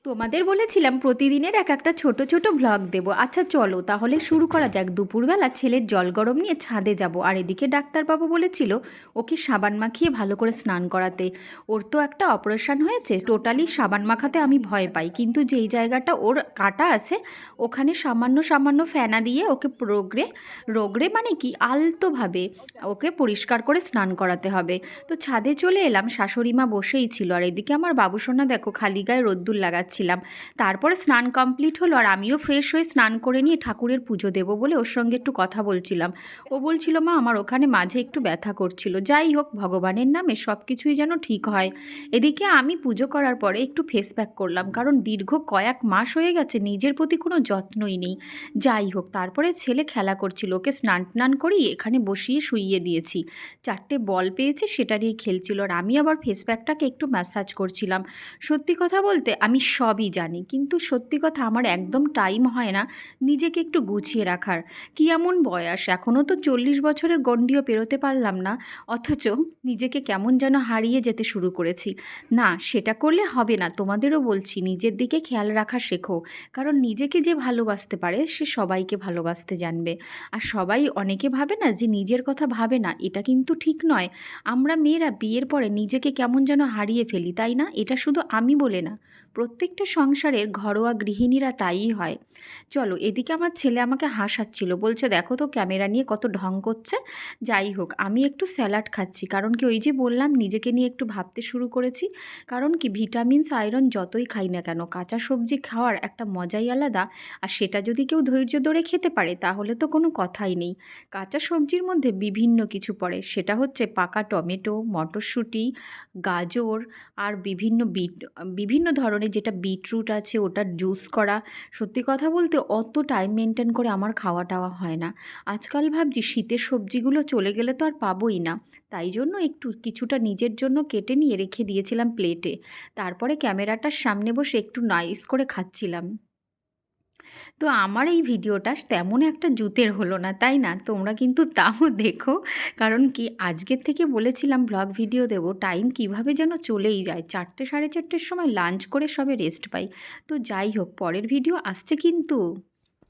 তোমাদের বলেছিলাম প্রতিদিনের এক একটা ছোট ছোট ব্লগ দেব। আচ্ছা চলো তাহলে শুরু করা যাক। দুপুরবেলা ছেলের জল গরম নিয়ে ছাদে যাব, আর এদিকে ডাক্তারবাবু বলেছিল ওকে সাবান মাখিয়ে ভালো করে স্নান করাতে। ওর তো একটা অপারেশন হয়েছে, টোটালি সাবান মাখাতে আমি ভয় পাই, কিন্তু যেই জায়গাটা ওর কাটা আছে ওখানে সামান্য সামান্য ফেনা দিয়ে ওকে রোগড়ে রোগড়ে মানে কি আলতোভাবে ওকে পরিষ্কার করে স্নান করাতে হবে। তো ছাদে চলে এলাম, শাশুড়ি মা বসেই ছিল, আর এদিকে আমার বাবুসোনা দেখো খালি গায়ে রোদ্দুর লাগাচ্ছিলাম। তারপরে স্নান কমপ্লিট হলো, আর আমিও ফ্রেশ হয়ে স্নান করে নিয়ে ঠাকুরের পুজো দেবো বলে ওর সঙ্গে একটু কথা বলছিলাম। ও বলছিল মা আমার ওখানে মাঝে একটু ব্যথা করছিল। যাই হোক, ভগবানের নামে সব কিছুই যেন ঠিক হয়। এদিকে আমি পুজো করার পরে একটু ফেস প্যাক করলাম, কারণ দীর্ঘ কয়েক মাস হয়ে গেছে নিজের প্রতি কোনো যত্নই নেই। যাই হোক, তারপরে ছেলে খেলা করছিল, ওকে স্নান টান করিয়ে এখানে বসিয়ে শুইয়ে দিয়েছি। 4টে বল পেয়েছে, সেটা নিয়ে খেলছিল, আর আমি আবার ফেস প্যাকটাকে একটু ম্যাসাজ করছিলাম। সত্যি কথা বলতে আমি সবই জানি, কিন্তু সত্যি কথা আমার একদম টাইম হয় না নিজেকে একটু গুছিয়ে রাখার। কি এমন বয়স, এখনও তো 40 বছরের গণ্ডিও পেরোতে পারলাম না, অথচ নিজেকে কেমন যেন হারিয়ে যেতে শুরু করেছি। না, সেটা করলে হবে না, তোমাদেরও বলছি নিজের দিকে খেয়াল রাখা শেখো। কারণ নিজেকে যে ভালোবাসতে পারে সে সবাইকে ভালোবাসতে জানবে। আর সবাই অনেকে ভাবে না যে নিজের কথা ভাবে না, এটা কিন্তু ঠিক নয়। আমরা মেয়েরা বিয়ের পরে নিজেকে কেমন যেন হারিয়ে ফেলি, তাই না? এটা শুধু আমি বলে না, প্রত্যেকটা সংসারের ঘরোয়া গৃহিণীরা তাইই হয়। চলো, এদিকে আমার ছেলে আমাকে হাসাচ্ছিল, বলছে দেখো তো ক্যামেরা নিয়ে কত ঢং করছে। যাই হোক, আমি একটু স্যালাড খাচ্ছি, কারণ কি ওই যে বললাম নিজেকে নিয়ে একটু ভাবতে শুরু করেছি। কারণ কি ভিটামিনস আয়রন যতই খাই না কেন, কাঁচা সবজি খাওয়ার একটা মজাই আলাদা। আর সেটা যদি কেউ ধৈর্য ধরে খেতে পারে তাহলে তো কোনো কথাই নেই। কাঁচা সবজির মধ্যে বিভিন্ন কিছু পড়ে, সেটা হচ্ছে পাকা টমেটো, মটরশুঁটি, গাজর, আর বিভিন্ন ধরনের যেটা বিটরুট আছে ওটার জুস করা। সত্যি কথা বলতে অত টাইম মেনটেন করে আমার খাওয়া টাওয়া হয় না। আজকাল ভাবছি শীতের সবজিগুলো চলে গেলে তো আর পাবোই না, তাই জন্য একটু কিছুটা নিজের জন্য কেটে নিয়ে রেখে দিয়েছিলাম প্লেটে। তারপরে ক্যামেরাটার সামনে বসে একটু নাইস করে খাচ্ছিলাম। তো আমার এই ভিডিওটা তেমন একটা জুতের হলো না, তাই না? তোমরা কিন্তু তাও দেখো। কারণ কি আজকের থেকে বলেছিলাম ব্লগ ভিডিও দেব, টাইম কিভাবে যেন চলেই যায়। 4টে 4:30-র সময় লাঞ্চ করে সবে রেস্ট পাই। তো যাই হোক, পরের ভিডিও আসছে কিন্তু।